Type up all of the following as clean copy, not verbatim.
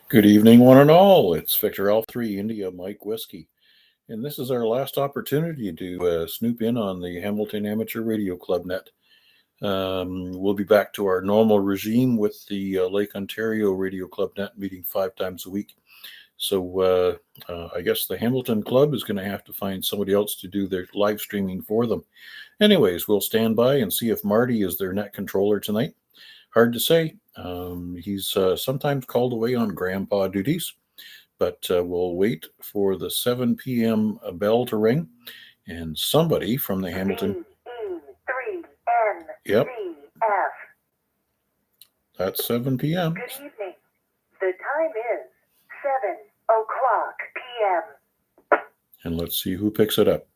Good evening, one and all. It's Victor Alpha 3 India Mike Whiskey, and this is our last opportunity to snoop in on the Hamilton Amateur Radio Club net. We'll be back to our normal regime with the Lake Ontario Radio Club net meeting 5 times a week. So I guess the Hamilton Club is going to have to find somebody else to do their live streaming for them. Anyways, we'll stand by and see if Marty is their net controller tonight. Hard to say. He's sometimes called away on grandpa duties, but we'll wait for the 7 p.m. bell to ring, and somebody from the Hamilton. VE3NCF. Yep. That's 7 p.m. Good evening. The time is 7:00 p.m. And let's see who picks it up.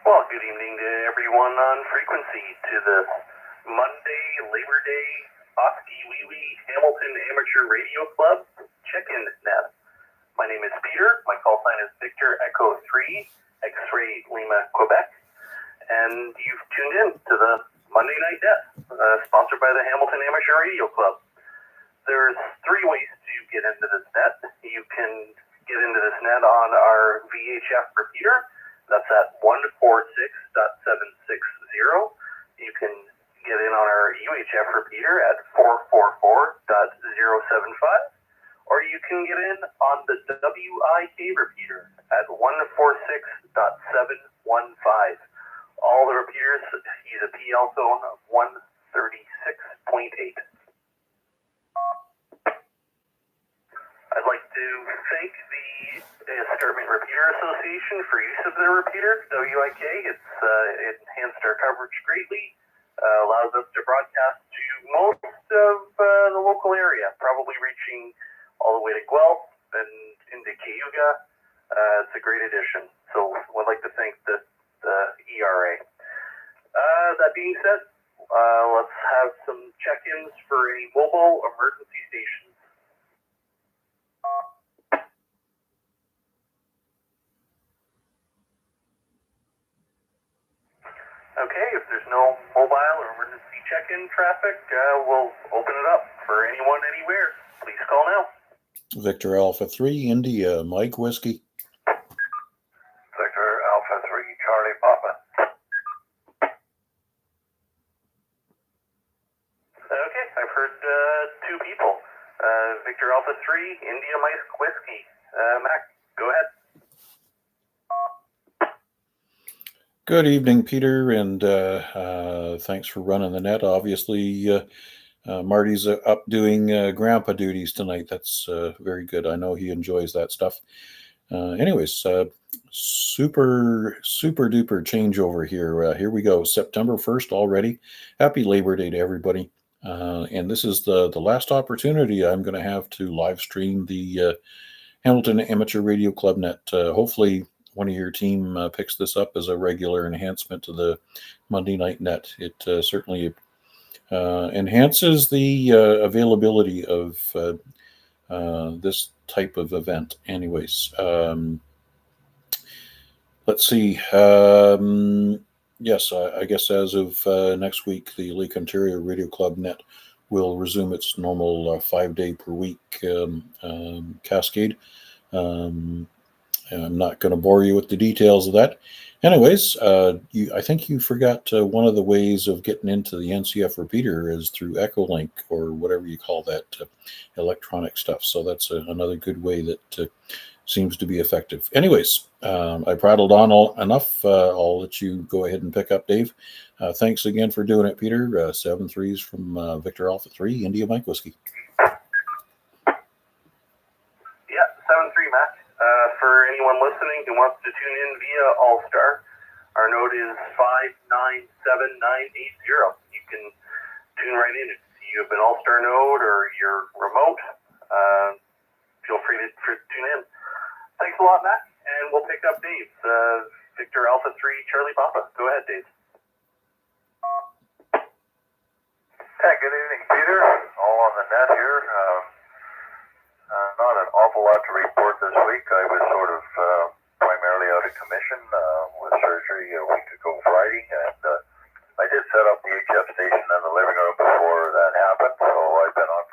Well, good evening to everyone on frequency to the Monday, Labor Day, Oski Wee Wee Hamilton Amateur Radio Club check-in net. My name is Peter. My call sign is Victor Echo 3, X-Ray Lima, Quebec. And you've tuned in to the Monday Night Net, sponsored by the Hamilton Amateur Radio Club. There's 3 ways to get into this net. You can get into this net on our VHF repeater. That's at 146.760. You can get in on our UHF repeater at 444.075, or you can get in on the WIK repeater at 146.715. All the repeaters use a PL zone of 136.8. I'd like to thank the Escarpment Repeater Association for use of their repeater, WIK. It enhanced our coverage greatly, allows us to broadcast to most of the local area, probably reaching all the way to Guelph and into Cayuga. It's a great addition. So I'd like to thank the ERA. That being said, let's have some check-ins for any mobile emergency stations. Okay, if there's no mobile or emergency check-in traffic, we'll open it up for anyone, anywhere. Please call now. Victor Alpha 3 India Mike Whiskey. Victor Alpha 3 Charlie Papa. Okay, I've heard 2 people. Victor Alpha 3 India Mike Whiskey. Mac, go ahead. Good evening, Peter, and thanks for running the net. Obviously, Marty's up doing grandpa duties tonight. That's very good. I know he enjoys that stuff. Anyways, super duper changeover here. Here we go. September 1st already. Happy Labor Day to everybody. And this is the last opportunity I'm going to have to live stream the Hamilton Amateur Radio Club net. Hopefully one of your team picks this up as a regular enhancement to the Monday Night Net. It certainly enhances the availability of this type of event. Anyways, let's see. Yes, I guess as of next week, the Lake Ontario Radio Club net will resume its normal 5-day per week cascade. I'm not going to bore you with the details of that. Anyways, I think you forgot one of the ways of getting into the NCF repeater is through Echolink or whatever you call that electronic stuff. So that's another good way that seems to be effective. Anyways, I prattled on enough. I'll let you go ahead and pick up, Dave. Thanks again for doing it, Peter. 7 3s from Victor Alpha 3, India Mike Whiskey. Yeah, 7-3, Mac. For anyone listening who wants to tune in via All-Star, our node is 597-980. You can tune right in. If you have an All-Star node or you're remote, feel free to tune in. Thanks a lot, Matt, and we'll pick up Dave. Victor Alpha 3 Charlie Papa. Go ahead, Dave. Yeah, good evening, Peter. All on the net here. Not an awful lot to report this week. I was sort of primarily out of commission with surgery a week ago Friday, and I did set up the HF station in the living room before that happened, so I've been on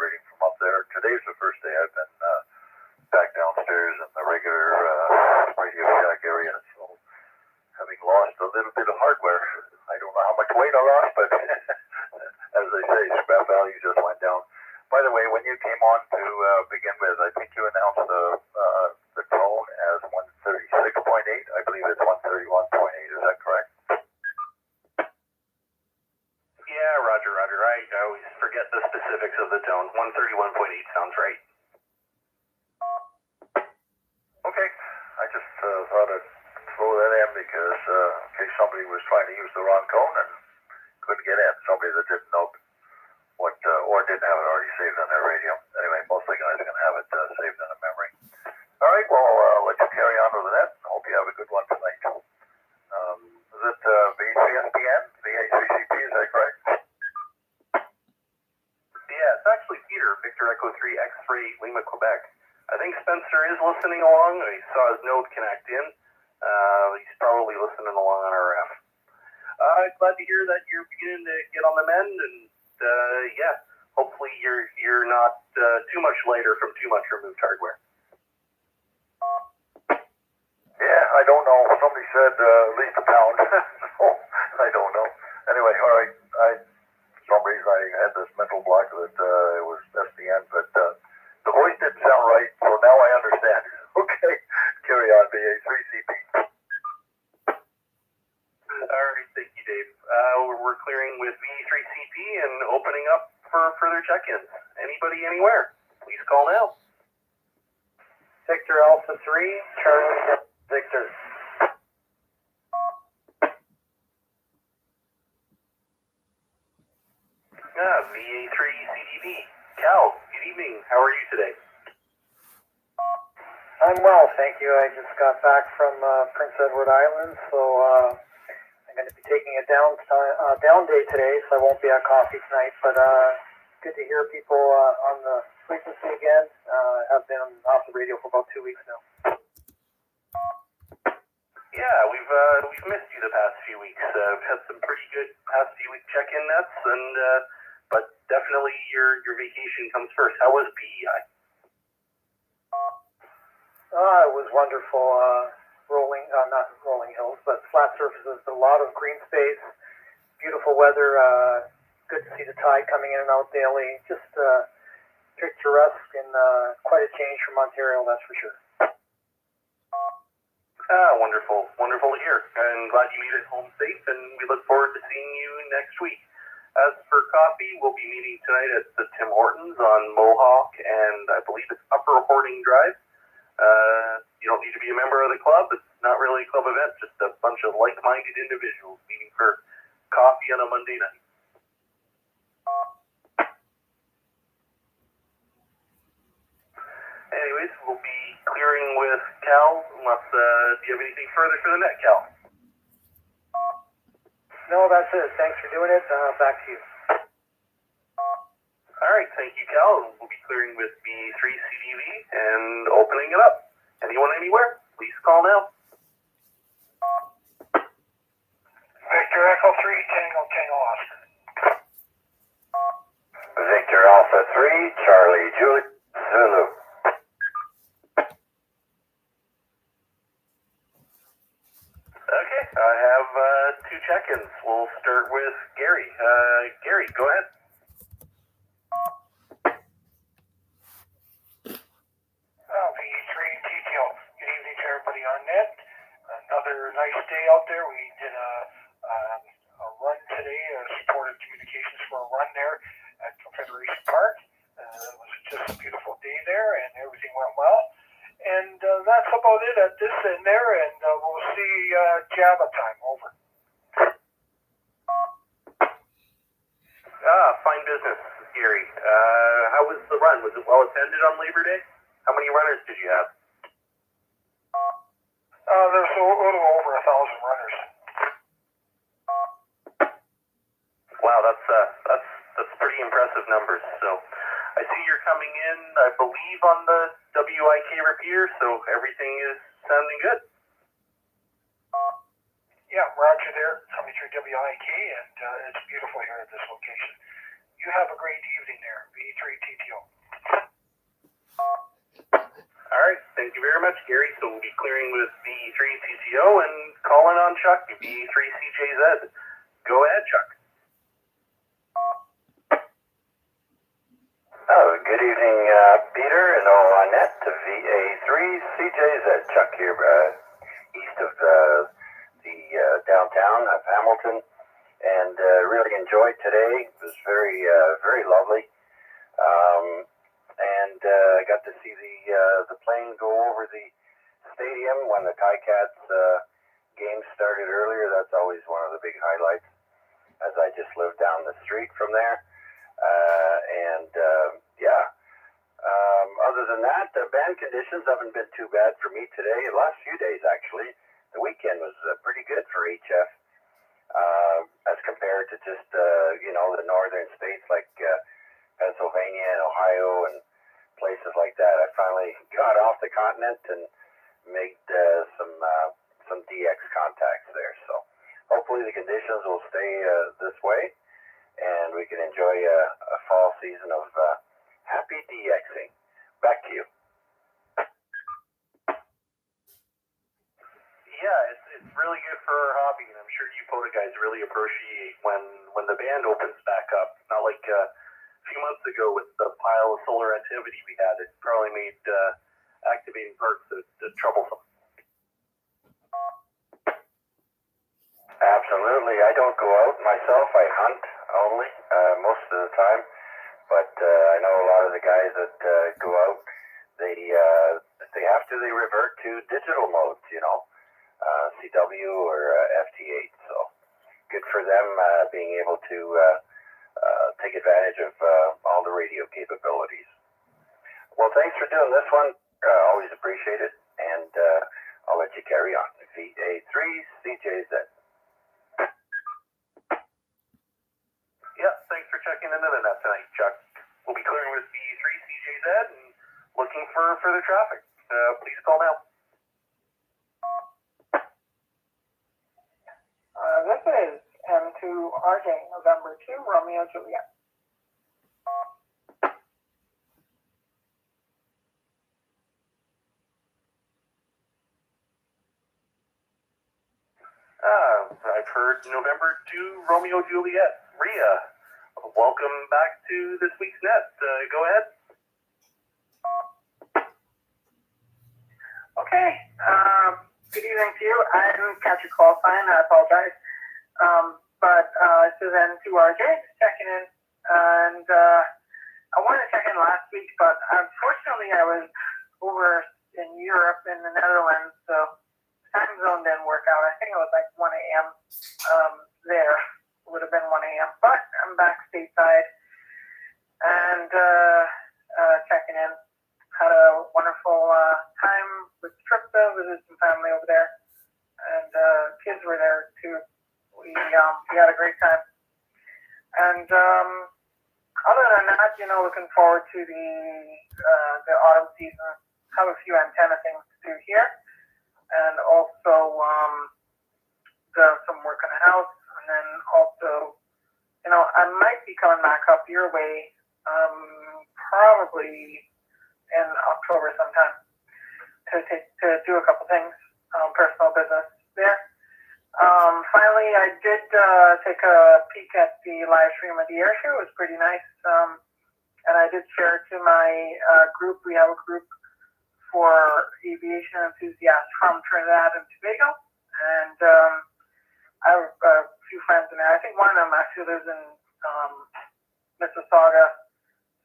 lost, but as they say, scrap value just went down. By the way, when you came on to begin with, I think you announced the tone as 136.8. I believe it's 131.8. Is that correct? Yeah, Roger. I always forget the specifics of the tone. 131.8 sounds right. Okay. I just thought I'd throw that in because in case somebody was trying to use the wrong tone and couldn't get in. Somebody that didn't know what, or didn't have it already saved on their radio. Anyway, most of the guys are going to have it saved in a memory. All right, well, let's carry on with that. I hope you have a good one tonight. Is it VE3NCF, VA3CP, is that correct? Yeah, it's actually Peter, Victor Echo 3 X-Ray Lima, Quebec. I think Spencer is listening along. I saw his note connect in. He's probably listening along on RF. Glad to hear that you're beginning to get on the mend, and yeah, hopefully you're not too much later from too much removed hardware. Yeah, I don't know. Somebody said at least a pound. So, I don't know. Anyway, all right. For some reason I had this mental block that it was SDN, but the voice didn't sound right, so now I understand. Okay, carry on, VA3CP. All right, thank you, Dave. We're clearing with VE3CP and opening up for further check-ins. Anybody, anywhere, please call now. Victor Alpha 3, Charlie Victor. VA3CDV. Cal, good evening. How are you today? I'm well, thank you. I just got back from Prince Edward Island, so I'm going to be taking a down day today, so I won't be at coffee tonight. But good to hear people on the frequency again. I've been off the radio for about 2 weeks now. Yeah, we've missed you the past few weeks. We've had some pretty good past few week check-in nets, and but definitely your vacation comes first. How was PEI? It was wonderful. Not rolling hills, but flat surfaces, a lot of green space, beautiful weather, good to see the tide coming in and out daily. Just picturesque and quite a change from Ontario, that's for sure. Wonderful to hear. I'm glad you made it home safe, and we look forward to seeing you next week. As for coffee, we'll be meeting tonight at the Tim Hortons on Mohawk, and I believe it's Upper Horting Drive. You don't need to be a member of the club. It's not really a club event, just a bunch of like-minded individuals meeting for coffee on a Monday night. Anyways, we'll be clearing with Cal, unless, do you have anything further for the net, Cal? No, that's it. Thanks for doing it. Back to you. All right, thank you, Cal. We'll be clearing with VE3CDV and opening it up. Anyone, anywhere, please call now. Victor Echo 3, Tango Oscar. Victor Alpha 3, Charlie Julie Zulu. Okay, I have two check-ins. We'll start with Gary. Gary, go ahead. VE3TTO. Good evening to everybody on net. Another nice day out there. We did a run today, supported communications for a run there at Confederation Park. It was just a beautiful day there, and everything went well. And that's about it at this end there, and we'll see Java time. Over. Fine business, Gary. How was the run? Was it well attended on Labor Day? How many runners did you have? There's a little over 1,000 runners. Wow, that's pretty impressive numbers. So I see you're coming in, I believe, on the WIK repeater, so everything is sounding good. Yeah, Roger there, coming through WIK, and it's beautiful here at this location. You have a great evening there, VE3TTO. All right, thank you very much, Gary. So we'll be clearing with VE3TTO and calling on Chuck, VE3CJZ. Go ahead, Chuck. CJ's Chuck here, east of the downtown of Hamilton, and really enjoyed today. It was very lovely, and I got to see the plane go over the stadium when the Ticats game started earlier. That's always one of the big highlights, as I just live down the street from there, and yeah. Other than that, the band conditions haven't been too bad for me today. The last few days, actually. The weekend was pretty good for HF, as compared to just, the northern states like Pennsylvania and Ohio and places like that. I finally got off the continent and made some DX contacts there. So hopefully the conditions will stay this way, and we can enjoy a fall season of happy DXing. Back to you. Yeah, it's really good for our hobby, and I'm sure you POTA guys really appreciate when the band opens back up. Not like a few months ago with the pile of solar activity we had. It probably made activating parks troublesome. Absolutely. I don't go out myself. I hunt only most of the time. But I know a lot of the guys that go out, they revert to digital modes, CW or FT8. So good for them being able to take advantage of all the radio capabilities. Well, thanks for doing this one. Always appreciate it. And I'll let you carry on. VA3CJZ. Yeah, thanks for checking into the net tonight, Chuck. We'll be clearing with VE3CJZ and looking for further traffic. Please call now. This is M2RJ, November 2, Romeo Juliet. I've heard November 2, Romeo Juliet. Rhea, welcome back to this week's net. Go ahead. Okay. Good evening to you. I didn't catch your call sign. I apologize. But this is N2RJ checking in. And I wanted to check in last week, but unfortunately I was over in Europe, in the Netherlands, so time zone didn't work out. I think it was like 1 a.m. There. It would have been 1 a.m. But I'm back stateside and checking in. Had a wonderful time with Tripta, visited some family over there, and kids were there too. We had a great time. And other than that, looking forward to the autumn season. Have a few antenna things to do here, and also some work on the house, and then also, I might be coming back up your way, probably in October sometime, to do a couple things, personal business there. Finally, I did take a peek at the live stream of the air show. It was pretty nice, and I did share it to my group. We have a group for aviation enthusiasts from Trinidad and Tobago, and I have a few friends in there. I think one of them actually lives in Mississauga,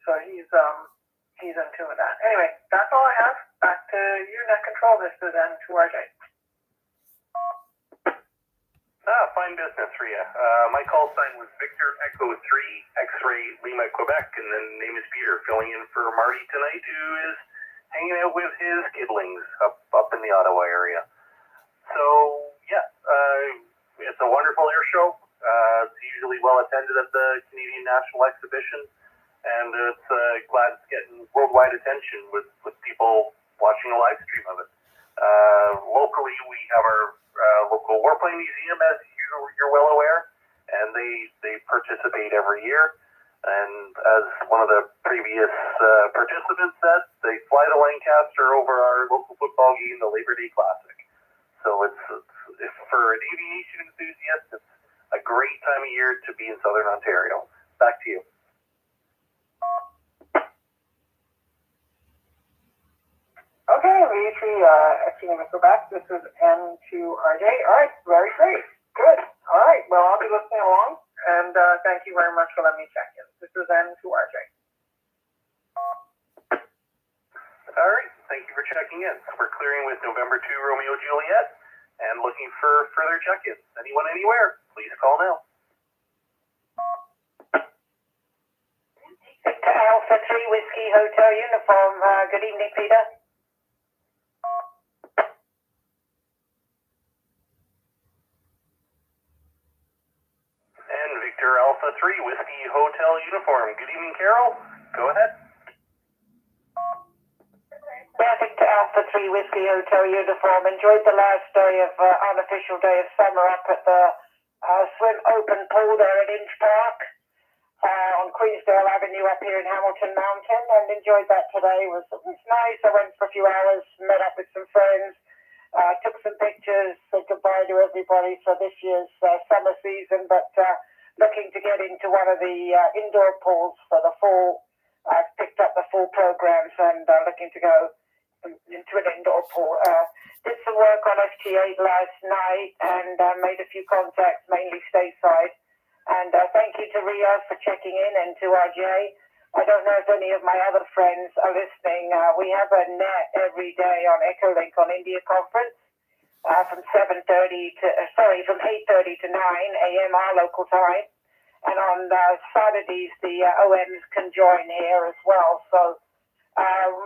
so he's in tune with that. Anyway, that's all I have. Back to you, Net Control. This is N2RJ. Fine business, Rhea. My call sign was Victor Echo 3, X-Ray Lima, Quebec, and then name is Peter, filling in for Marty tonight, who is hanging out with his kidlings up in the Ottawa area. So, yeah, it's a wonderful air show. It's usually well attended at the Canadian National Exhibition, and it's glad it's getting worldwide attention with people watching a live stream of it. Locally, we have our local warplane museum, as you're well aware, and they participate every year. And as one of the previous participants said, they fly to Lancaster over our local football game, the Labor Day Classic. So it's for an aviation enthusiast, it's a great time of year to be in Southern Ontario. Back to you. Okay. VA3 Quebec. This is N to RJ. All right, very great. Good. All right, well, I'll be listening along, and thank you very much for letting me check in. This is N to RJ. All right, thank you for checking in. We're clearing with November 2 Romeo Juliet and looking for further check-ins. Anyone anywhere, please call now. Victor Alpha 3 Whiskey Hotel Uniform. Good evening, Peter. And Victor Alpha 3 Whiskey Hotel Uniform. Good evening, Carol. Go ahead. Yeah, Victor Alpha 3 Whiskey Hotel Uniform. Enjoyed the last day of unofficial day of summer up at the swim open pool there at Inch Park on Queensdale Avenue up here in Hamilton Mountain, and enjoyed that today. It was nice. I went for a few hours, met up with some friends, took some pictures, said goodbye to everybody for this year's summer season, but looking to get into one of the indoor pools for the fall. I've picked up the full programs and looking to go into an indoor pool. Did some work on FT8 last night and made a few contacts, mainly stateside. And thank you to Rio for checking in, and to RJ. I don't know if any of my other friends are listening. We have a net every day on Echolink on India Conference from 8:30 to 9 a.m. our local time. And on Saturdays, the OMs can join here as well. So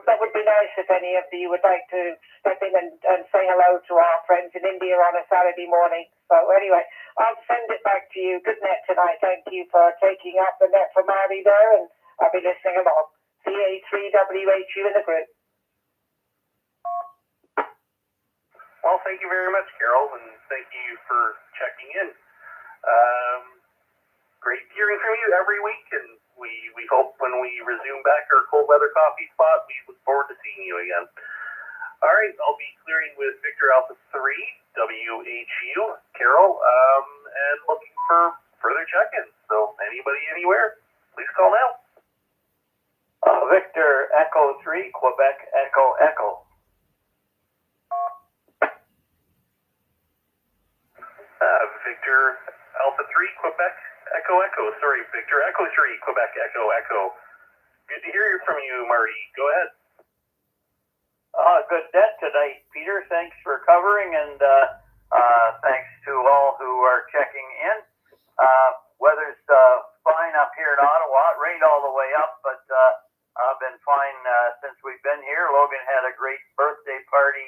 that would be nice if any of you would like to step in and say hello to our friends in India on a Saturday morning. So anyway, I'll send it back to you. Good net tonight. Thank you for taking up the net for Marty there, and I'll be listening along. VA3WHU in the group. Well, thank you very much, Carol, and thank you for checking in. Great hearing from you every week, and we hope when we resume back our cold weather coffee spot, we look forward to seeing you again. All right, I'll be clearing with Victor Alpha 3, WHU, Carol, and looking for further check-ins. So anybody anywhere, please call now. Victor Echo 3, Quebec Echo Echo. Victor Alpha 3, Quebec Echo Echo. Sorry, Victor Echo 3, Quebec Echo Echo. Good to hear from you, Marty. Go ahead. Good net tonight, Peter. Thanks for covering, and thanks to all who are checking in. Weather's fine up here in Ottawa. It rained all the way up, but I've been fine since we've been here. Logan had a great birthday party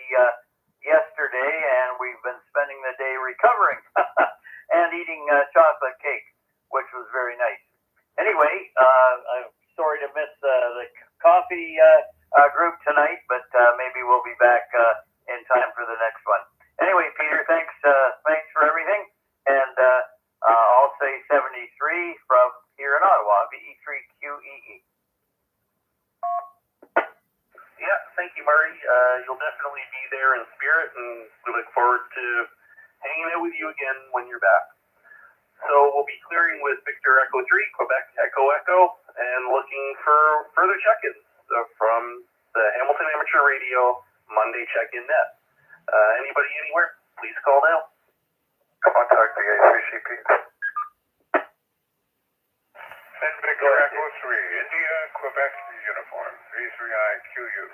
yesterday, and we've been spending the day recovering and eating chocolate cake, which was very nice. Anyway, I'm sorry to miss the coffee group tonight, but maybe we'll be back in time for the next one. Anyway, Peter, thanks for everything, and I'll say 73 from here in Ottawa, VE3QEE. Yeah, thank you, Marty. You'll definitely be there in spirit, and we look forward to hanging out with you again when you're back. So we'll be clearing with Victor Echo 3, Quebec Echo Echo, and looking for further check-ins from the Hamilton Amateur Radio Monday check-in net. Anybody anywhere, please call now. Contact the VA3CP. And Victor Echo 3, India, Quebec Uniform, V3IQU.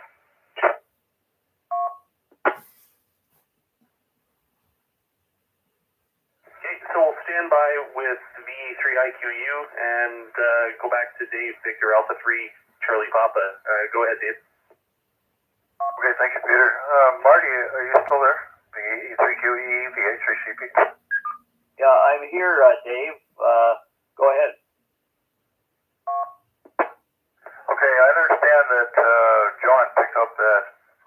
Okay, so we'll stand by with VE3IQU and go back to Dave, Victor Alpha 3, Charlie Papa. Go ahead, Dave. Okay, thank you, Peter. Marty, are you still there? VE3QE, VA3CP. Yeah, I'm here, Dave. Go ahead. Okay, I understand that John picked up that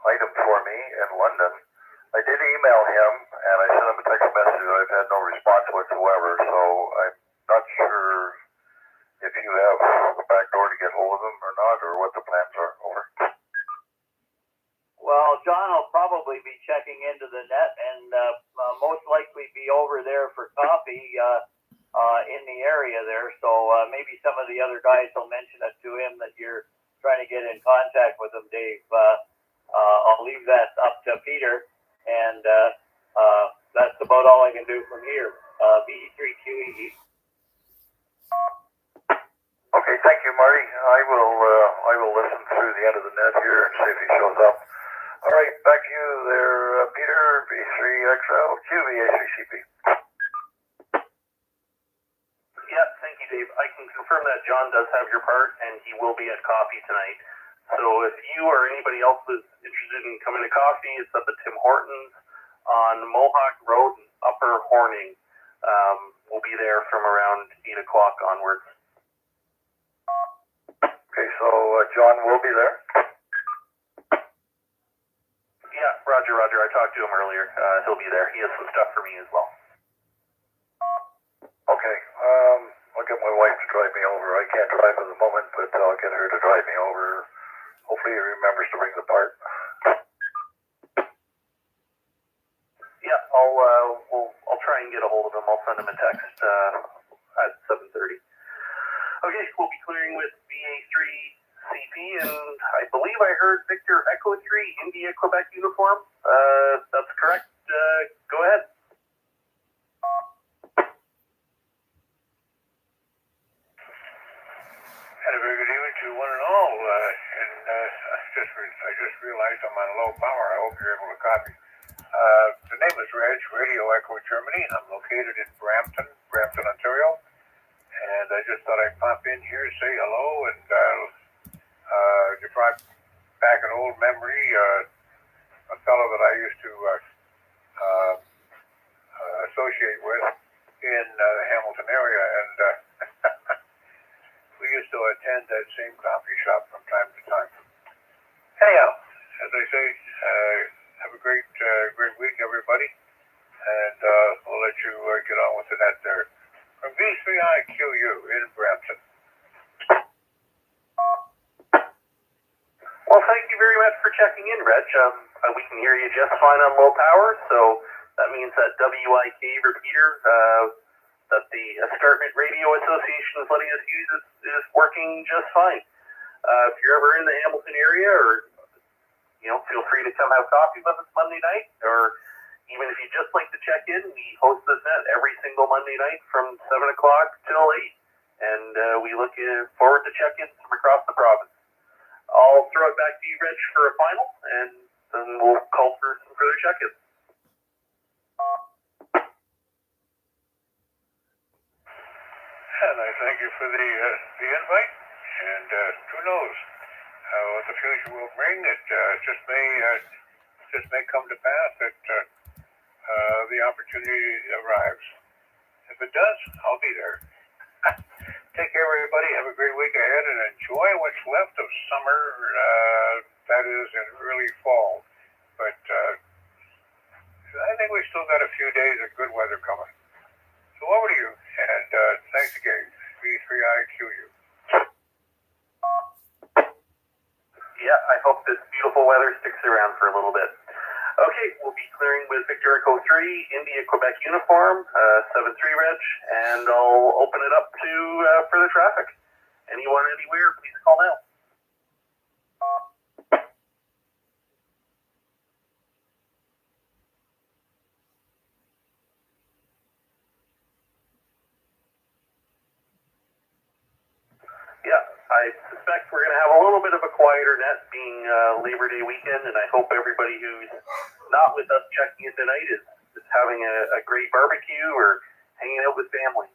item for me in London. I did email him, and I sent him a text message. I've had no response whatsoever, so I'm not sure if you have a back door to get hold of him or not, or what the plans are. Over. Well, John will probably be checking into the net and most likely be over there for coffee in the area there. So maybe some of the other guys will mention it to him that you're trying to get in contact with him, Dave. I'll leave that up to Peter, and that's about all I can do from here. VE3QE. Okay, thank you, Marty. I will listen through the end of the net here and see if he shows up. All right, back to you there, Peter. V3XL, QVA3CP. Yeah, thank you, Dave. I can confirm that John does have your part, and he will be at coffee tonight. So if you or anybody else is interested in coming to coffee, it's at the Tim Hortons on Mohawk Road in Upper Horning. We'll be there from around 8 o'clock onwards. Okay, so John will be there. Yeah, Roger. I talked to him earlier. He'll be there. He has some stuff for me as well. Okay, I'll get my wife to drive me over. I can't drive at the moment, but I'll get her to drive me over. Hopefully he remembers to bring the part. Yeah, I'll try and get a hold of him. I'll send him a text at 7:30. Okay, we'll be clearing with VA3CP, and I believe I heard Victor Echo 3 India Quebec uniform. That's correct. Go ahead. Had a very good evening to one and all, and I just realized I'm on low power. I hope you're able to copy. The name is Reg, Radio Echo Germany, and I'm located in Brampton, Ontario. And I just thought I'd pop in here, say hello, and to brought back an old memory. A fellow that I used to associate with in the Hamilton area, and we used to attend that same coffee shop from time to time. Anyhow, as I say, have a great week, everybody, and we'll let you get on with the net there. From V3IQU in Brampton. Well, thank you very much for checking in, Reg. We can hear you just fine on low power, so that means that WIK repeater that the Escarpment Radio Association is letting us use is working just fine. If you're ever in the Hamilton area, or feel free to come have coffee with us Monday night, or even if you'd just like to check in, we host this net every single Monday night from 7 o'clock till 8, and we look forward to check-ins from across the province. I'll throw it back to you, Reg, for a final, and then we'll call for some further check-ins. And I thank you for the invite, and who knows what the future will bring. It just may come to pass that the opportunity arrives. If it does, I'll be there. Take care, everybody. Have a great week ahead, and enjoy what's left of summer, that is, in early fall. But I think we still got a few days of good weather coming. So over to you, and thanks again, V3IQU. Yeah, I hope this beautiful weather sticks around for a little bit. Okay, we'll be clearing with Victor Echo 3, India Quebec uniform, 7-3 Reg, and I'll open it up to further traffic. Anyone, anywhere, please call now. Yeah, I suspect we're going to have a little bit of a quieter net being Labor Day weekend, and I hope everybody who's not with us checking in tonight is having a great barbecue or hanging out with family.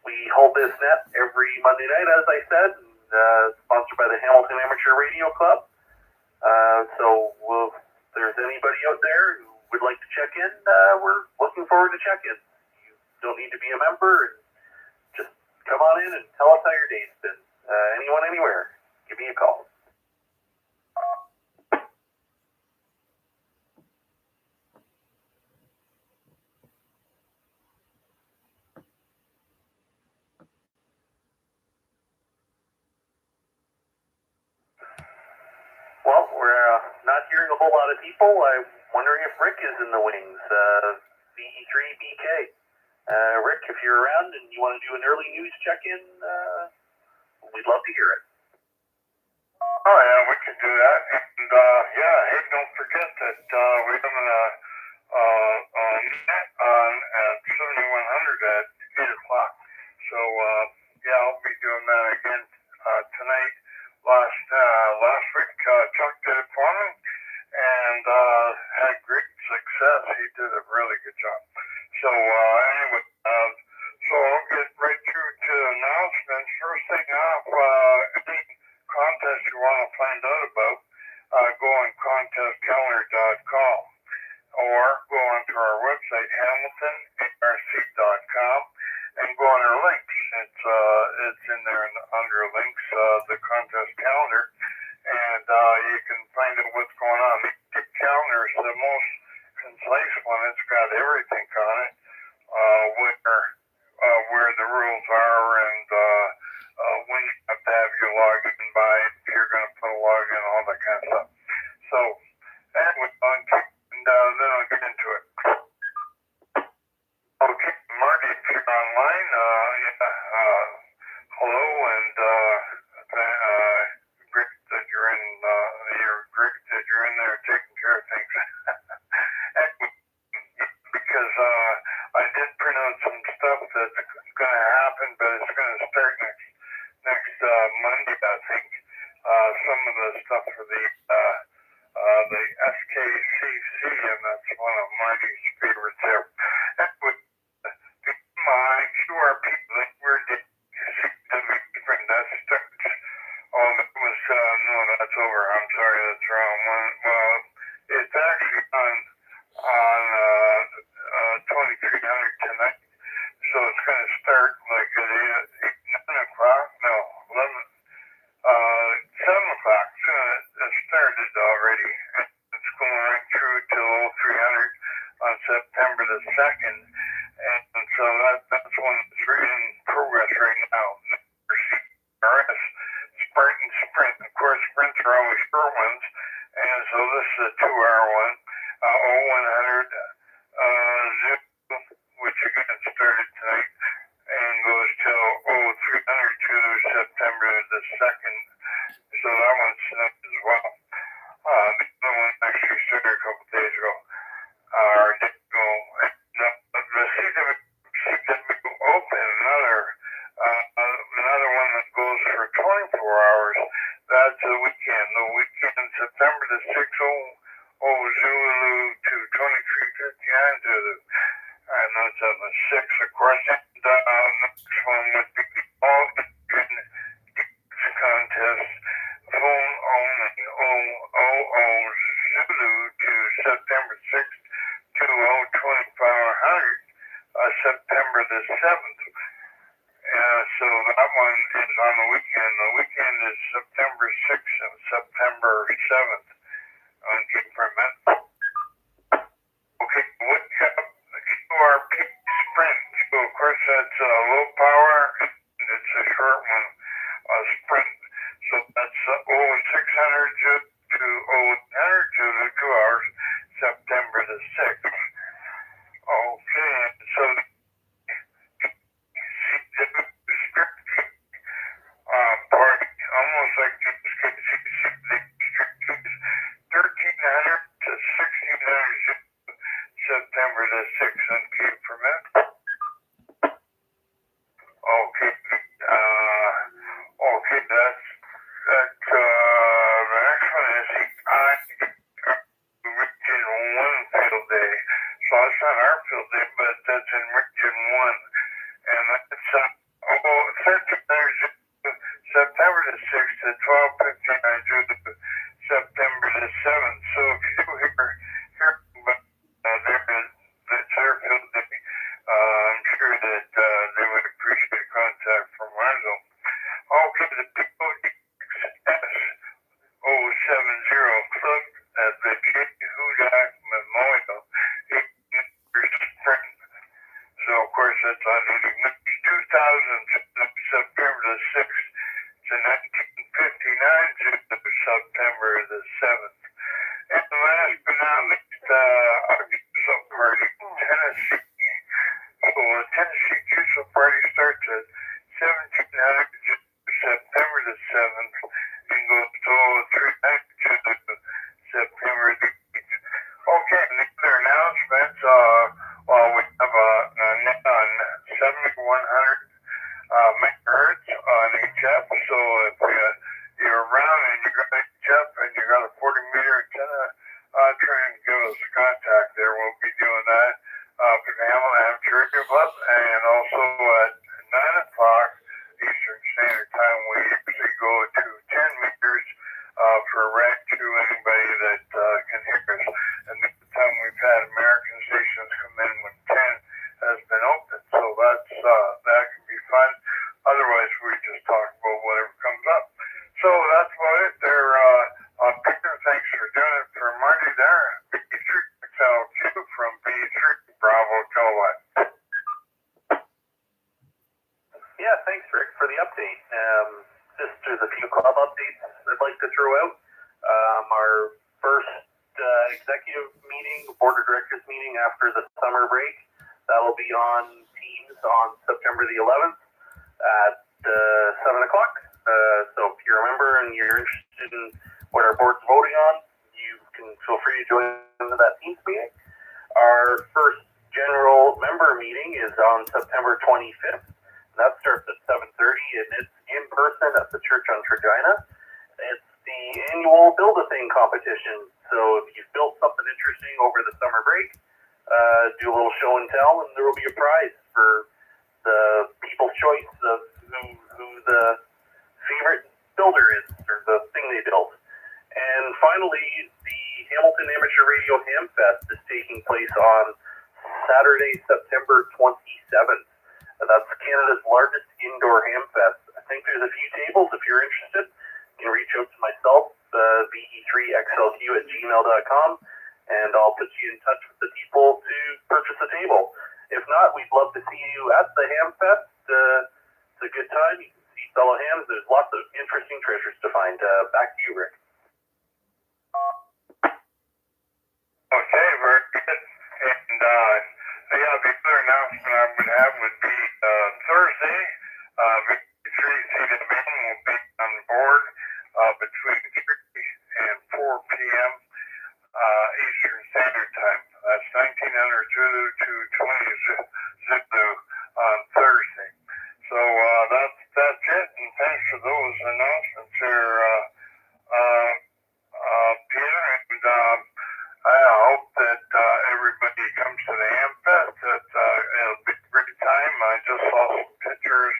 We hold this net every Monday night, as I said, and, sponsored by the Hamilton Amateur Radio Club. So if there's anybody out there who would like to check in, we're looking forward to check-in. You don't need to be a member. Just come on in and tell us how your day's been. Anyone, anywhere, give me a call. Well, we're not hearing a whole lot of people. I'm wondering if Rick is in the wings. VE3BK. Rick, if you're around and you want to do an early news check-in, we'd love to hear it. Oh yeah, we can do that. And yeah, hey, don't forget that we're having a net on at 7100 at 8 o'clock. So yeah, I'll be doing that again tonight. Last week Chuck did it for me and had great success. He did a really good job. So anyway, so I'll get right through to announcements. First thing off, any contest you want to find out about, go on contestcalendar.com or go onto our website, hamiltonarc.com, and go on our links. It's in there under links, the contest calendar, and you can find out what's going on. The calendar is the most concise one. It's got everything on it, where the rules are and when you have to have your login by, if you're going to put a login, all that kind of stuff. So, anyway, and then I'll get into it. Okay, Marty, if you're online, hello, and great that you're in. Great that you're in there taking care of things. Because I did print out some stuff that's going to happen, but it's going to start next Monday, I think. Some of the stuff for the SKCC, and that's one of Marty's favorites there. Anyway, my QRP link, where did you see that starts? Oh, that was, no, that's over. I'm sorry, that's wrong one. Well, it's actually on 2300 tonight. So it's going to start like at 9 o'clock, no, 7 o'clock. It started already. It's going right through till 0300 on September the 2nd. And so that's one that's in progress right now. RS, Spartan Sprint. Of course, sprints are always short ones. And so this is a 2-hour one. 0100 Zoom, which again started tonight and goes till 0300 to September the 2nd. So that one's tonight as well. The other one actually started a couple days ago, or did go. The CW Open, another one that goes for 24 hours. That's the weekend. The weekend, September the 6th, Zulu to 2359 Zulu. And that's on the 6th, of course. And next one would be the All-Indian Contest, phone only, Zulu to September 6th to 2400, September the 7th. So that one is on the weekend. The weekend is September 6th and September 7th. On permit. Okay, what QRP Sprint? So of course that's low power, and it's a short one, sprint. So that's 0600 to 0800 to the 2 hours, September the 6th. Okay, so party, almost like the 1300 to 1600 September the 6th on Cape Permit. Okay, the next one is the Region 1 field day. So it's not our field day, but that's in Region 1. And that's 1300 September the 6th to 1259 to September the 7th. So if you do hear that's their field day, I'm sure that they would appreciate contact from Marzo. Okay, the PODX 070 Club at the J. Hudak Memorial, 8 Sprint. So of course that's on 2000 September the 6th to 1959 to September the 7th. And last but not least, our Juice Party, Tennessee. So the Tennessee Juice Party starts at 1700 September the 7th and goes to Yeah, thanks, Rick, for the update. Just there's a few club updates I'd like to throw out. Our first executive meeting, board of directors meeting after the summer break, that'll be on Teams on September the 11th at 7 o'clock. So if you're a member and you're interested in what our board's voting on, you can feel free to join that Teams meeting. Our first general member meeting is on September 25th. That starts at 7:30, and it's in person at the church on Regina. It's the annual Build-A-Thing competition. So if you've built something interesting over the summer break, do a little show and tell, and there will be a prize for the people's choice of who the favorite builder is, or the thing they built. And finally, the Hamilton Amateur Radio Hamfest is taking place on Saturday, September 27th. That's Canada's largest indoor hamfest. I think there's a few tables. If you're interested, you can reach out to myself, VE3XLQ@gmail.com, and I'll put you in touch with the people to purchase a table. If not, we'd love to see you at the hamfest. It's a good time. You can see fellow hams. There's lots of interesting treasures to find. Back to you, Rick. Okay, very good. And yeah, the other announcement I would have would be Thursday, VA3IMW will be on board between 3 and 4 p.m. Eastern Standard Time. That's 1900 to 20 Zulu on Thursday. So that's it, and thanks for those announcements here, Peter, and I hope that everybody comes to the Hamfest. It'll be a great time. I just saw some pictures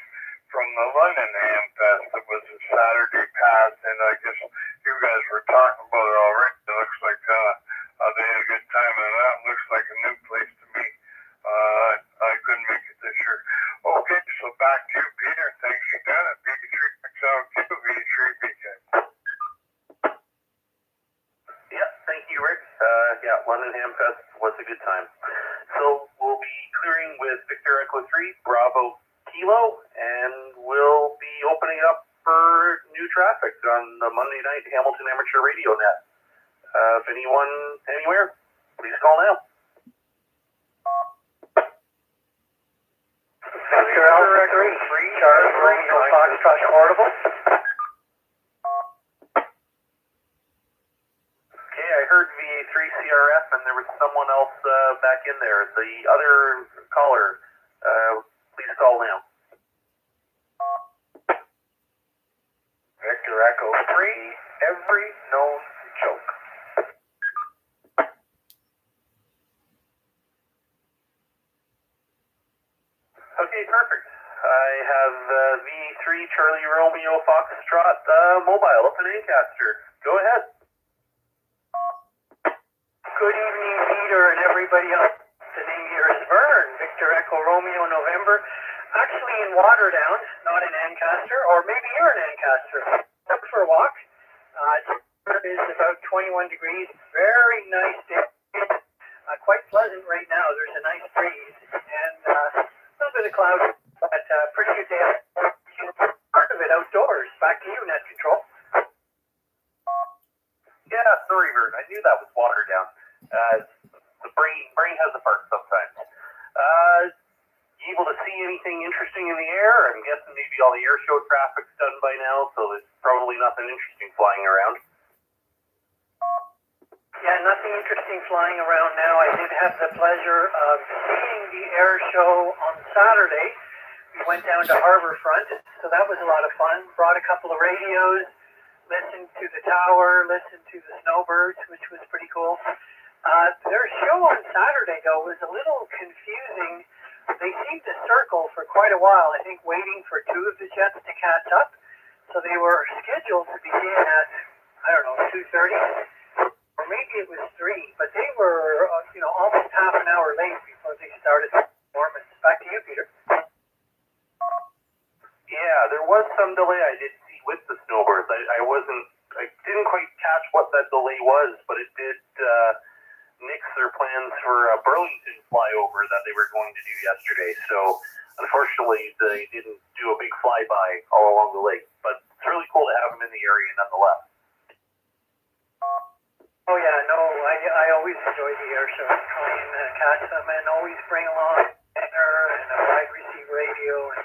from the London Hamfest. It was a Saturday past, and I guess you guys were talking about it already. It looks like they had a good time, and that looks like a new place to me. I couldn't make it this year. Okay, so back to you, Peter. Thanks again at VE3XLQ, VE3BK. Yeah, thank you, Rick. Yeah, London Hamfest was a good time. So we'll be clearing with Victor Echo 3, Bravo Kilo, and we'll be opening up for new traffic on the Monday night Hamilton Amateur Radio Net. If anyone anywhere, please call now. Victor Echo 3, Charlie Romeo Foxtrot Portable. Okay, I heard VA3CRF, and there was someone else back in there. The other caller, please call now. Victor Echo 3, every known joke. Okay, perfect. I have V3 Charlie Romeo Foxtrot mobile up in Ancaster. Go ahead. Good evening, Peter, and everybody else. The name here is Vern, Victor Echo Romeo November. Actually in Waterdown, not in Ancaster, or maybe you're in Ancaster. Up for a walk. It is about 21 degrees. Very nice day. Quite pleasant right now. There's a nice breeze and a little bit of cloud, but pretty good day. Part of it outdoors. Back to you, Net Control. Yeah, sorry, Vern. I knew that was watered down. The brain has a fart sometimes. You able to see anything interesting in the air? I'm guessing maybe all the air show traffic's done by now, so there's probably nothing interesting flying around. Yeah, nothing interesting flying around now. I did have the pleasure of seeing the air show on Saturday. We went down to Harbourfront, so that was a lot of fun. Brought a couple of radios, listened to the tower, listened to the snowbirds, which was pretty cool. Their show on Saturday, though, was a little confusing. They seemed to circle for quite a while, I think waiting for two of the jets to catch up. So they were scheduled to begin at, 2:30, or maybe it was 3, but they were, almost half an hour late before they started the performance. Back to you, Peter. Yeah, there was some delay I did see with the snowbirds. I didn't quite catch what that delay was, but it did nix their plans for a Burlington flyover that they were going to do yesterday. So Unfortunately, they didn't do a big flyby all along the lake, but it's really cool to have them in the area nonetheless. Oh yeah, no, I always enjoy the air show. Try and catch them and always bring along a dinner and a wide receive radio and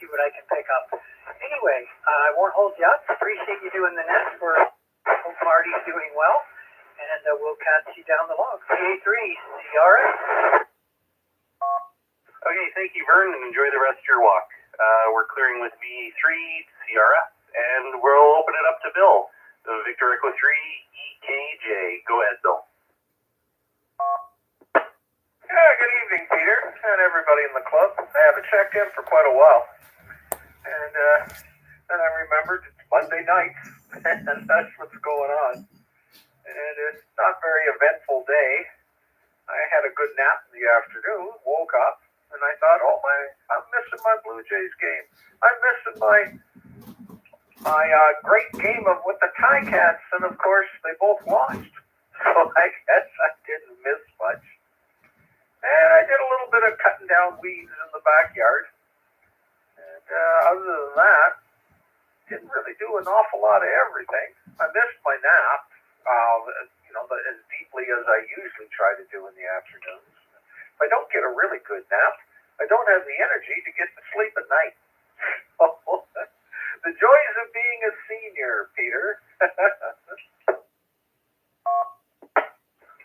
see what I can pick up. Anyway, I won't hold you up. Appreciate you doing the net. Hope Marty's doing well, and we'll catch you down the log. VA3, CRS. Okay, thank you, Vern, and enjoy the rest of your walk. We're clearing with VE3, CRF, and we'll open it up to Bill. Victor Echo 3, EKJ. Go ahead, Bill. Yeah, good evening, Peter, and everybody in the club. I haven't checked in for quite a while. And then I remembered it's Monday night, and that's what's going on. And it's not a very eventful day. I had a good nap in the afternoon, woke up, and I thought, I'm missing my Blue Jays game. I'm missing my great game with the Ticats, and of course, they both lost. So I guess I didn't miss much. And I did a little bit of cutting down weeds in the backyard. And other than that, didn't really do an awful lot of everything. I missed my nap, as deeply as I usually try to do in the afternoons. If I don't get a really good nap, I don't have the energy to get to sleep at night. The joys of being a senior, Peter.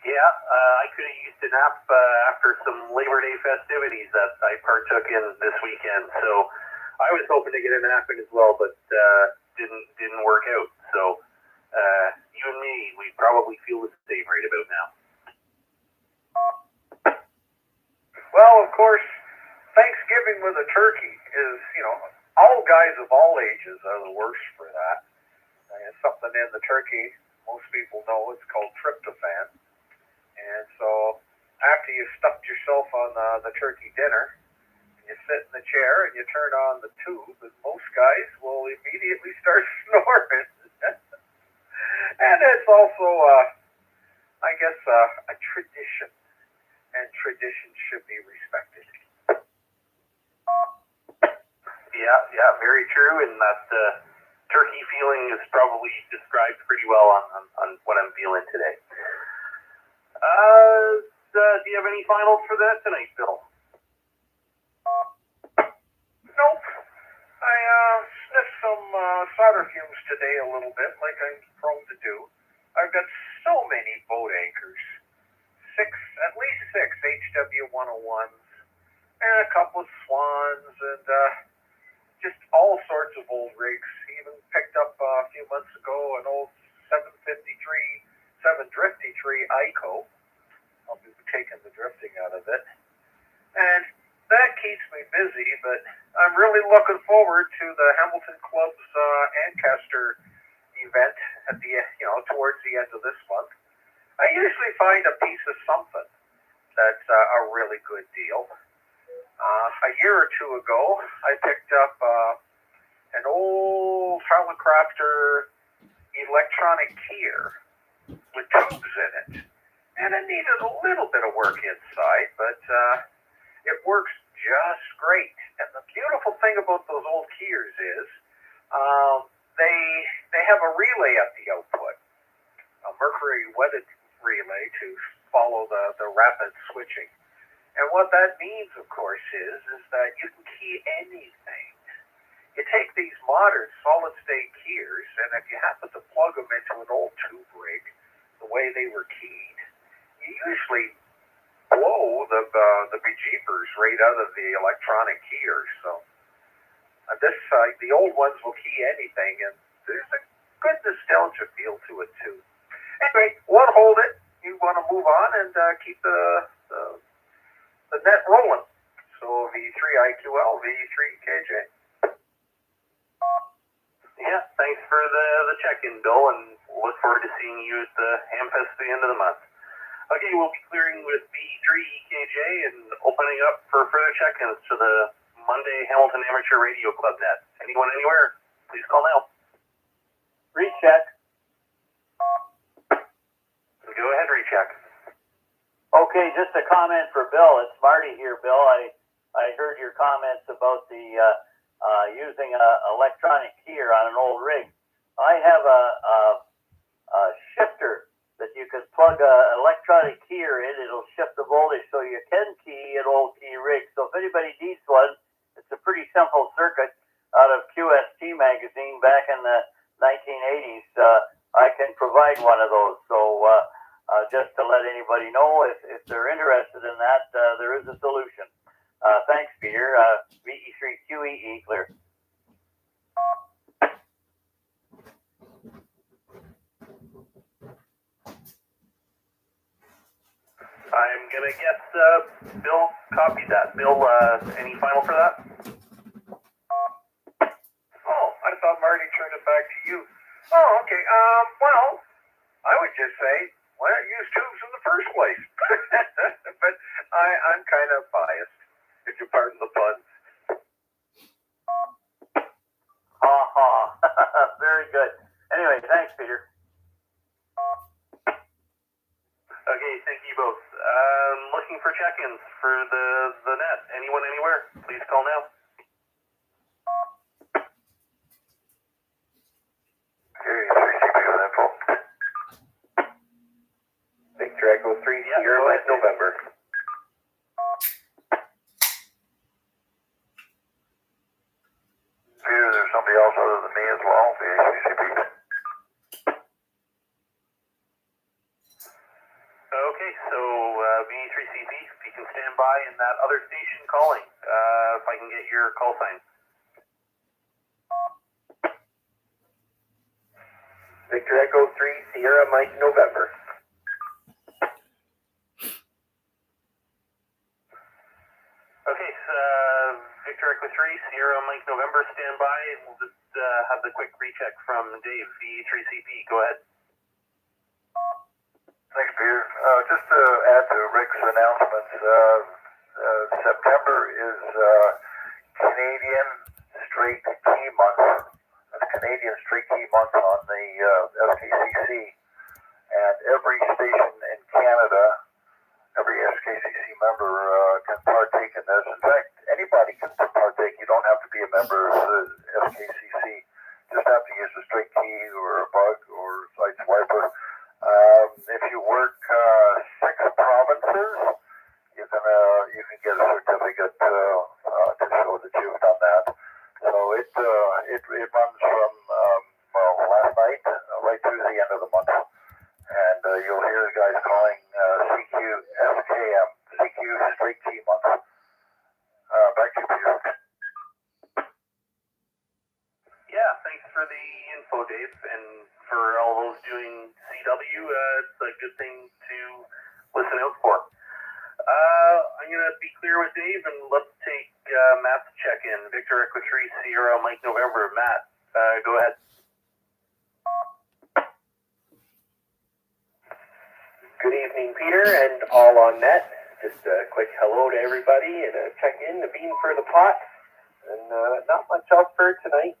Yeah, I could have used a nap after some Labor Day festivities that I partook in this weekend. So I was hoping to get a nap in as well, but didn't work out. So you and me, we probably feel the same right about now. Well, of course, Thanksgiving with a turkey is, all guys of all ages are the worst for that. There's something in the turkey, most people know it's called tryptophan. And so after you've stuffed yourself on the turkey dinner, you sit in the chair and you turn on the tube, and most guys will immediately start snoring. And it's also, I guess, a tradition, and tradition should be respected. Yeah, very true, and that turkey feeling is probably described pretty well on what I'm feeling today. Do you have any finals for that tonight, Bill? Nope. I sniffed some solder fumes today a little bit, like I'm prone to do. I've got so many boat anchors. At least six HW101s, and a couple of Swans, and just all sorts of old rigs. Even picked up a few months ago an old 753 ICO. I'll be taking the drifting out of it. And that keeps me busy, but I'm really looking forward to the Hamilton Club's Ancaster event at the towards the end of this month. I usually find a piece of something that's a really good deal. A year or two ago, I picked up an old Harlan Crafter electronic keyer with tubes in it. And it needed a little bit of work inside, but it works just great. And the beautiful thing about those old keyers is they have a relay at the output, a mercury-wetted relay to follow the rapid switching. And what that means, of course, is that you can key anything. You take these modern solid-state keyers, and if you happen to plug them into an old tube rig, the way they were keyed, you usually blow the bejeepers right out of the electronic keyers. So the old ones will key anything, and there's a good nostalgia feel to it too. Anyway, won't hold it. You want to move on and keep the net rolling. So V3IQL, V3KJ. Yeah, thanks for the check-in, Bill, and look forward to seeing you at the Hamfest at the end of the month. Okay, we'll be clearing with V3EKJ and opening up for further check-ins to the Monday Hamilton Amateur Radio Club net. Anyone anywhere, please call now. Recheck. Go ahead, recheck. Okay, just a comment for Bill. It's Marty here, Bill. I I heard your comments about the using electronic gear on an old rig. I have a shifter that you can plug electronic gear in. It'll shift the voltage so you can key an old key rig. So if anybody needs one, it's a pretty simple circuit out of QST magazine back in the 1980s. I can provide one of those. So just to let anybody know, if they're interested in that, there is a solution. Thanks, Peter. VE3QEE, clear. I'm going to guess Bill copied that. Bill, any final for that? Oh, I thought Marty turned it back to you. Oh, okay. Well, I would just say, why not use tubes in the first place? But I'm kind of biased, if you pardon the pun. Ha ha. Very good. Anyway, thanks, Peter. Okay, thank you both. Looking for check-ins for the net. Anyone, anywhere? Please call now. Okay, 3CP with info. Victor Echo 3, Sierra Mike November. Peter, there's somebody else other than me as well, the HCCP. Okay, so VE3CP, if you can stand by in that other station calling, if I can get your call sign. Victor Echo 3, Sierra Mike November. Okay, Victor Echo 3, Sierra Mike November, stand by, and we'll just have the quick recheck from Dave, VE3CP. Go ahead. Thanks, Peter. Just to add to Rick's announcements, September is Canadian Straight Key Month. It's Canadian Straight Key Month on the SKCC, and every station in Canada, every SKCC member can partake in this. In fact, anybody can partake. You don't have to be a member of the SKCC. Just have to use a straight key or a bug or site swiper. If you work 6 provinces, you can get a certificate to show that you've done that. So it runs from last night right through the end of the month, and you'll hear the guys calling CQ Straight Key Month. Back to you, Peter. Yeah, thanks for the info, Dave, and for all those doing CW, it's a good thing to listen out for. I'm going to be clear with Dave, and let's take Matt's check-in. Victor Echo 3, Sierra Mike November. Matt, go ahead. Good evening, Peter, and all on net. Just a quick hello to everybody and a check-in, a beam for the pot, and not much else for tonight.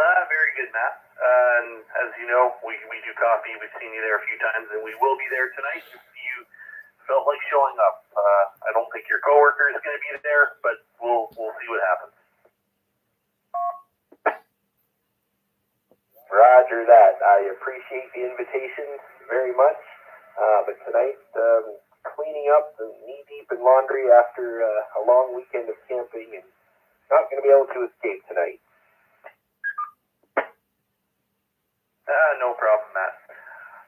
Very good, Matt. And as you know, we do coffee. We've seen you there a few times, and we will be there tonight if you felt like showing up. I don't think your coworker is going to be there, but we'll see what happens. Roger that. I appreciate the invitation very much, but tonight, cleaning up and knee-deep in laundry after a long weekend of camping, and not going to be able to escape tonight. No problem, Matt.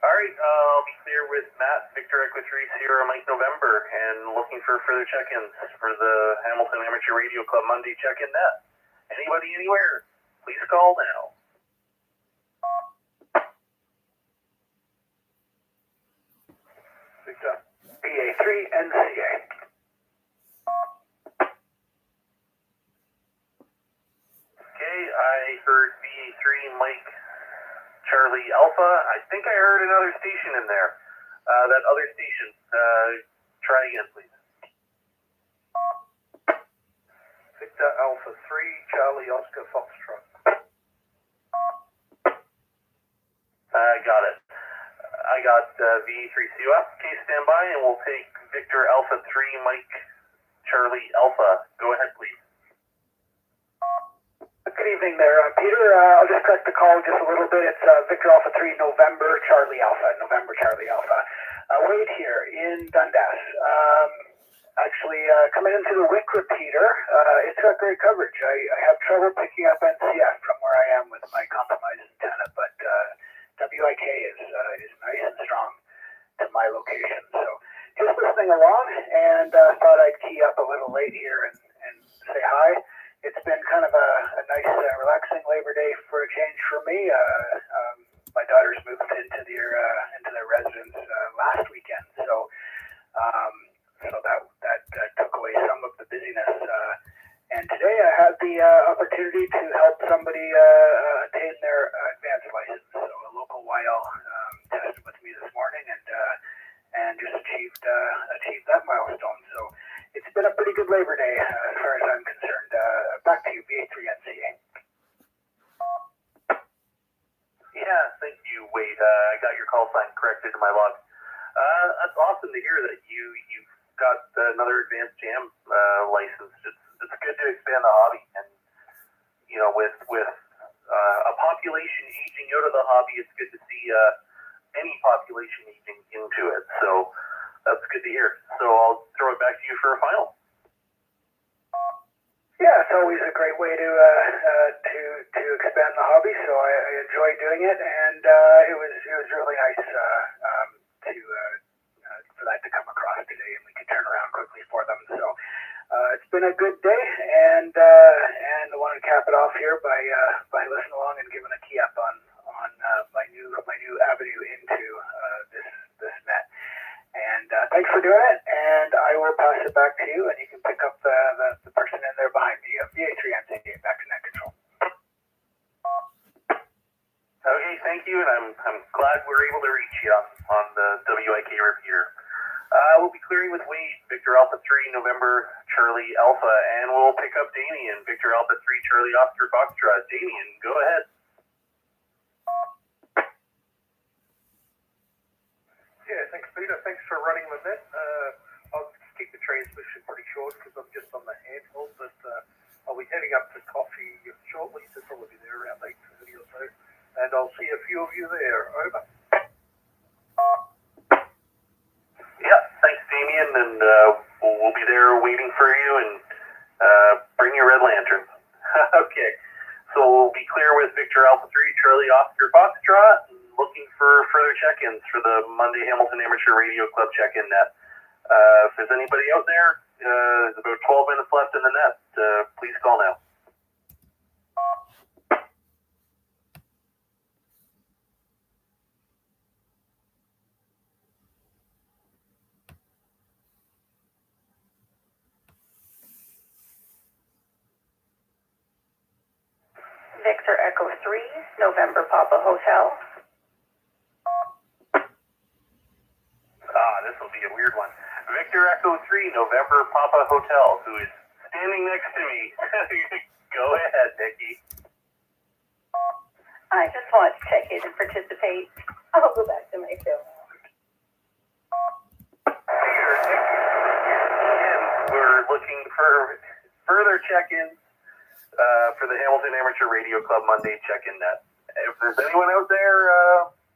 All right, I'll be clear with Matt, Victor Echo 3, Sierra Mike November, and looking for further check-ins for the Hamilton Amateur Radio Club Monday check-in net. Anybody, anywhere, please call now. VA3NCF. Okay, I heard VA3 Mike Charlie Alpha. I think I heard another station in there. That other station. Try again, please. Victor Alpha 3, Charlie Oscar Foxtrot. Got it. I got got VE3CF. Case standby, and we'll take Victor Alpha 3, Mike Charlie Alpha. Go ahead, please. Good evening there, Peter. I'll just correct the call just a little bit. It's Victor Alpha 3, November Charlie Alpha. Wade here in Dundas. Actually, coming into the WIC repeater, it's got great coverage. I have trouble picking up NCF from where I am with my compromised antenna, but WIK is nice and strong to my location. So just listening along, and thought I'd key up a little late here and say hi. It's been kind of a nice, relaxing Labor Day for a change for me. My daughters moved into their residence last weekend, so that took away some of the busyness. And today I had the opportunity to help somebody attain their advanced license. So a local YL tested with me this morning and just achieved that milestone. So it's been a pretty good Labor Day as far as I'm concerned. Back to you, VA3NCA. Yeah, thank you, Wade. I got your call sign corrected in my log. That's awesome to hear that you've got another advanced jam license. It's good to expand the hobby, and with a population aging out of the hobby, it's good to see any population aging into it. So that's good to hear. So I'll throw it back to you for a final. Yeah, it's always a great way to expand the hobby. So I enjoy doing it, and it was really nice for that to come across today, and we could turn around quickly for them. So it's been a good day, and I wanted to cap it off here by listening along and giving a key up on my new avenue into this net. And thanks for doing it, and I will pass it back to you, and you can pick up the person in there behind me. VA3NCF, back to net control. Okay, thank you, and I'm glad we're able to reach you on the WIK repeater. We'll be clearing with Wade, Victor Alpha 3, November Charlie Alpha, and we'll pick up Damien, Victor Alpha 3, Charlie Oscar Foxtrot. Damien, go ahead. Yeah, thanks, Peter. Thanks for running the net. I'll keep the transmission pretty short because I'm just on the handheld, but I'll be heading up to coffee shortly, so probably be there around 8:30 or so, and I'll see a few of you there. Over. Yeah, thanks, Damien, and we'll be there waiting for you, and bring your red lantern. Okay, so we'll be clear with Victor Alpha 3, Charlie Oscar Foxtrot, and looking for further check-ins for the Monday Hamilton Amateur Radio Club check-in net. If there's anybody out there, there's about 12 minutes left in the net. Please call now. Victor Echo 3, November Papa Hotel. This will be a weird one. Victor Echo 3, November Papa Hotel, who is standing next to me. Go ahead, Nikki. I just wanted to check in and participate. I'll go back to my show. Here, Nikki. And we're looking for further check-ins for the Hamilton Amateur Radio Club Monday check-in net. If there's anyone out there,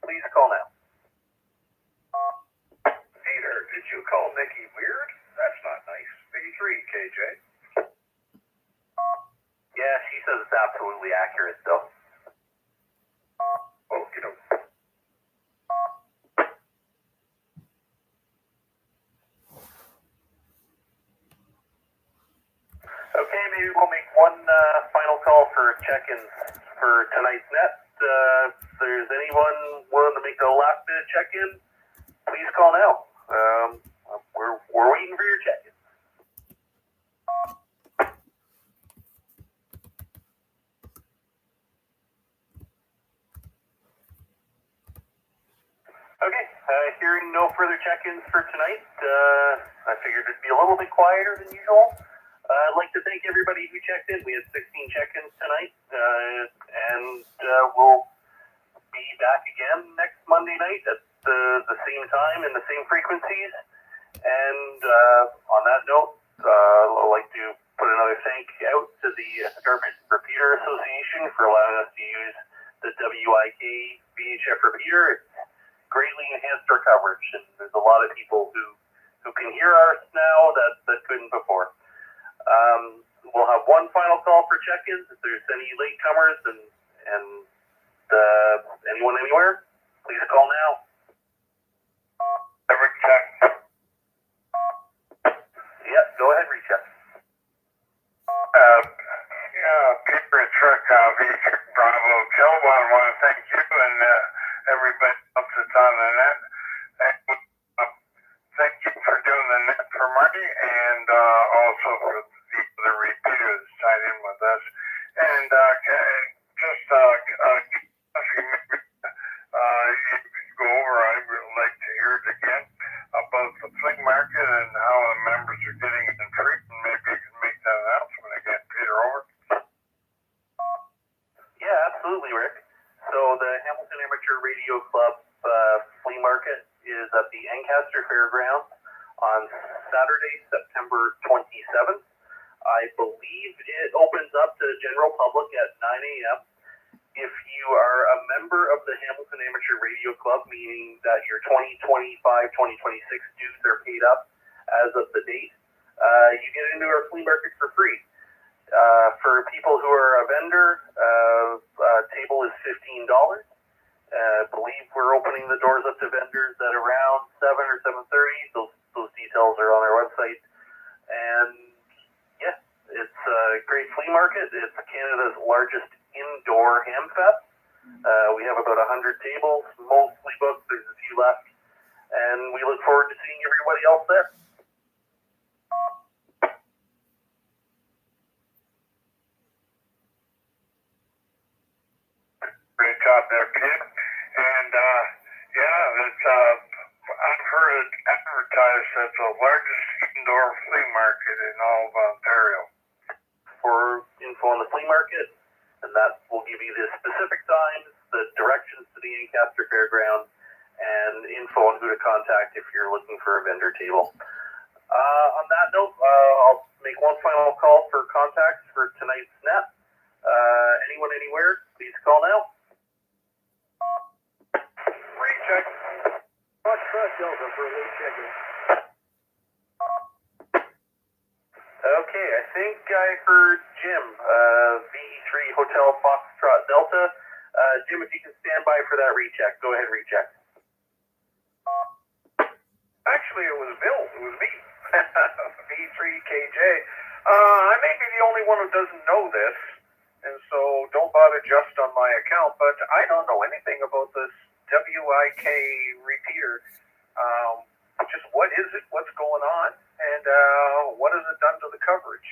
please call now. Peter, did you call Nikki weird? That's not nice. V3, KJ. Yeah, she says it's absolutely accurate, though. Okay, Okay, maybe we'll make one final call for check-ins for tonight's net. If there's anyone willing to make the last minute check-in, please call now. We're waiting for your check-in. Okay, hearing no further check-ins for tonight, I figured it'd be a little bit quieter than usual. I'd like to thank everybody who checked in. We had 16 check-ins tonight, and we'll be back again next Monday night at the same time and the same frequencies. And on that note, I'd like to put another thank out to the Escarpment Repeater Association for allowing us to use the WIK VHF repeater. It's greatly enhanced our coverage, and there's a lot of people who can hear us now that couldn't before. We'll have one final call for check-ins. If there's any latecomers and anyone anywhere, please call now. Every check. Yep, go ahead, reach out. Peter and Trick, V3 Bravo Joe, I want to thank you and everybody else that's on the net. And thank you for doing the net for Marty and also for the other repeaters tied in with us. And just if you go over, I would like to hear it again about the flea market and how the members are getting it in treat, and maybe you can make that announcement again. Peter, over. Yeah, absolutely, Rick. So the Hamilton Amateur Radio Club flea market is at the Ancaster Fairgrounds on Saturday, September 27th. I believe it opens up to the general public at 9 a.m. If you are a member of the Hamilton Amateur Radio Club, meaning that your 2025, 2026 dues are paid up as of the date, you get into our flea market for free. For people who are a vendor, table is $15. I believe we're opening the doors up to vendors at around 7 or 7:30. Those details are on our website. And yeah, it's a great flea market. It's Canada's largest indoor ham fest. We have about 100 tables, mostly booked. There's a few left. And we look forward to seeing everybody else there. Great job there, Pete. And I've heard it advertised as the largest indoor flea market in all of Ontario. For info on the flea market, and that will give you the specific times, the directions to the Ancaster Fairgrounds, and info on who to contact if you're looking for a vendor table. On that note, I'll make one final call for contacts for tonight's net. Anyone, anywhere, please call now. Recheck. Foxtrot Delta for rechecking. Okay, I think I heard Jim, VE3 Hotel Foxtrot Delta. Jim, if you can stand by for that recheck, go ahead, recheck. Actually, it was Bill. It was me. V3KJ. I may be the only one who doesn't know this, and so don't bother just on my account, but I don't know anything about this WIK repeater. Just what is it? What's going on? And what has it done to the coverage?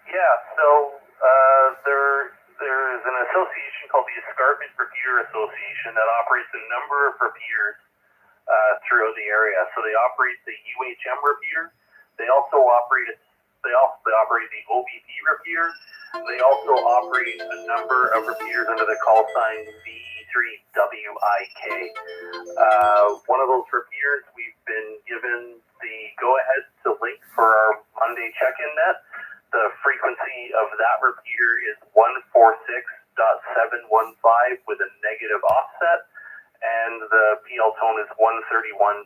Yeah, so there is an association called the Escarpment Repeater Association that operates a number of repeaters throughout the area. So they operate the UHM repeater. They also operate the OBP repeater. They also operate a number of repeaters under the call sign VE3WIK. One of those repeaters, we've been given the go-ahead to link for our Monday check-in net. The frequency of that repeater is 146.715 with a negative offset, and the PL tone is 131.8.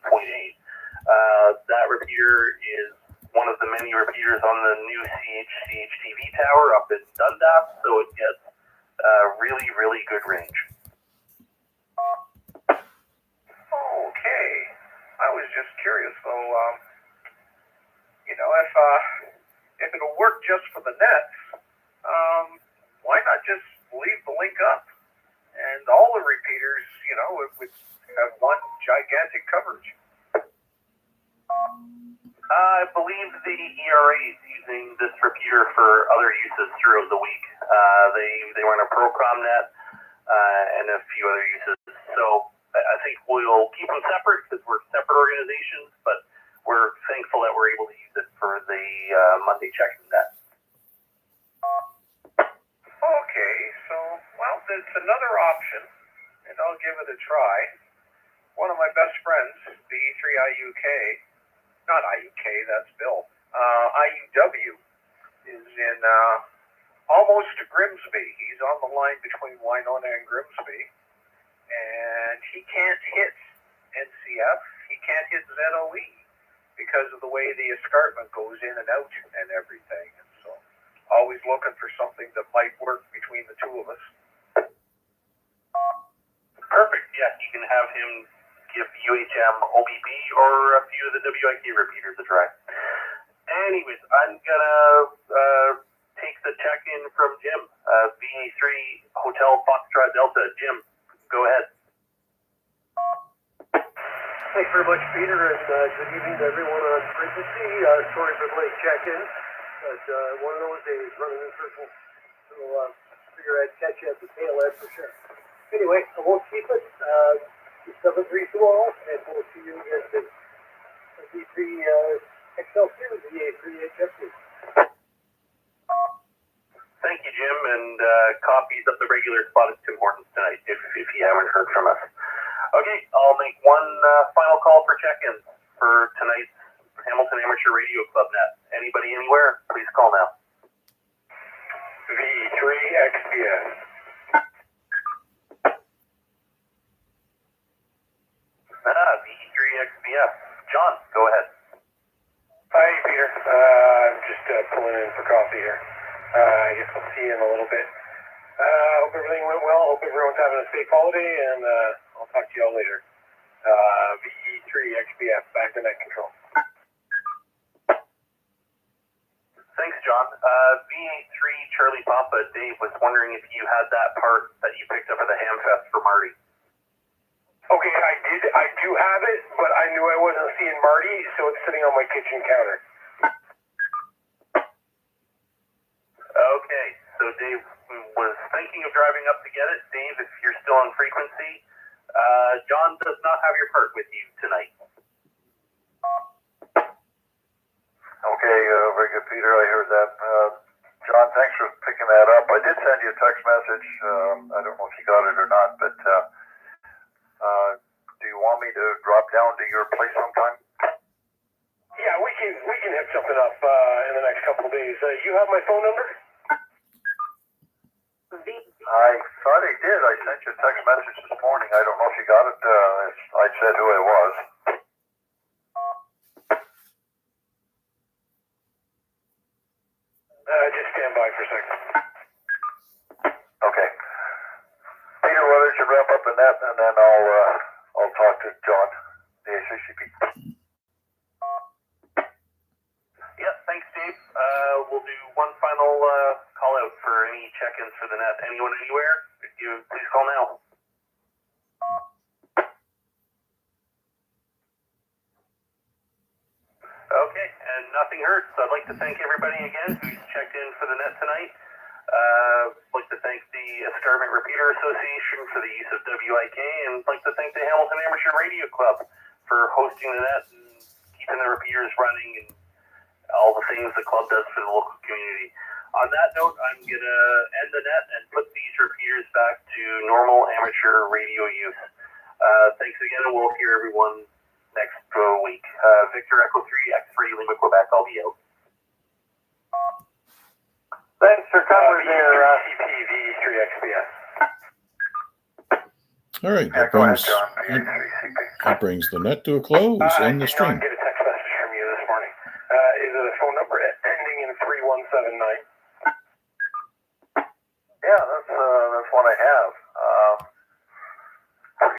That repeater is one of the many repeaters on the new CHTV tower up in Dundas, so it gets really, really good range. Okay. I was just curious, though. If it'll work just for the nets, why not just leave the link up? And all the repeaters, it would have one gigantic coverage. I believe the ERA is using this repeater for other uses throughout the week. They run a Procom net and a few other uses. So I think we'll keep them separate because we're separate organizations, but we're thankful that we're able to use it for the Monday check-in net. Okay, so, well, it's another option, and I'll give it a try. One of my best friends, VE3IUK, not IUK, that's Bill, IUW, is in almost Grimsby. He's on the line between Winona and Grimsby, and he can't hit NCF, he can't hit ZOE because of the way the escarpment goes in and out and everything. And so, always looking for something that might work between the two of us. Perfect. Yeah, you can have him give UHM OBB or a few of the WIK repeaters a try. Anyways, I'm gonna take the check-in from Jim, VA3 Hotel Foxtrot Delta. Jim, go ahead. Thanks very much, Peter, and good evening to everyone on frequency. Sorry for the late check-in, but one of those days running in circles, so figure I'd catch you at the tail end for sure. Anyway, I won't keep it. 7-3 tomorrow, and we'll see you again soon. V3 XL2, VA3IMW. Thank you, Jim, and copies of the regular spot at Tim Hortons tonight, if you haven't heard from us. Okay, I'll make one final call for check-ins for tonight's Hamilton Amateur Radio Club net. Anybody anywhere, please call now. VE3XBS. VE3XBF. John, go ahead. Hi, Peter. I'm just pulling in for coffee here. I guess I'll see you in a little bit. Hope everything went well. Hope everyone's having a safe holiday, and I'll talk to you all later. VE3XBF, back to net control. Thanks, John. VA3 Charlie Papa, Dave was wondering if you had that part that you picked up at the Hamfest for Marty. Okay, I do have it, but I knew I wasn't seeing Marty, so it's sitting on my kitchen counter. Okay, so Dave was thinking of driving up to get it. Dave, if you're still on frequency, John does not have your part with you tonight. Okay, very good, Peter. I heard that. John, thanks for picking that up. I did send you a text message. I don't know if you got it or not, but do you want me to drop down to your place sometime? Yeah, we can hit something up in the next couple of days. You have my phone number? I thought I did. I sent you a text message this morning. I don't know if you got it. I said who I was. Just stand by for a second. Okay. Peter, why don't you wrap up in that, and then I'll talk to John, the ACCP. Yeah, thanks, Dave. We'll do one final call out for any check-ins for the net. Anyone anywhere? If you please call now. Okay, and nothing heard. So I'd like to thank everybody again who's checked in for the net tonight. I'd like to thank the Escarpment Repeater Association for the use of WIK, and I'd like to thank the Hamilton Amateur Radio Club for hosting the net and keeping the repeaters running and all the things the club does for the local community. On that note, I'm going to end the net and put these repeaters back to normal amateur radio use. Thanks again, and we'll hear everyone next week. Victor Echo 3, X3, Lima, Quebec, I'll be out. Thanks for covering there, VE3XBS. All right, Yeah, go ahead, John. VE3CP. that brings the net to a close and the I stream. did not get a text message from you this morning. Is it a phone number ending in 3179? Yeah, that's what I have.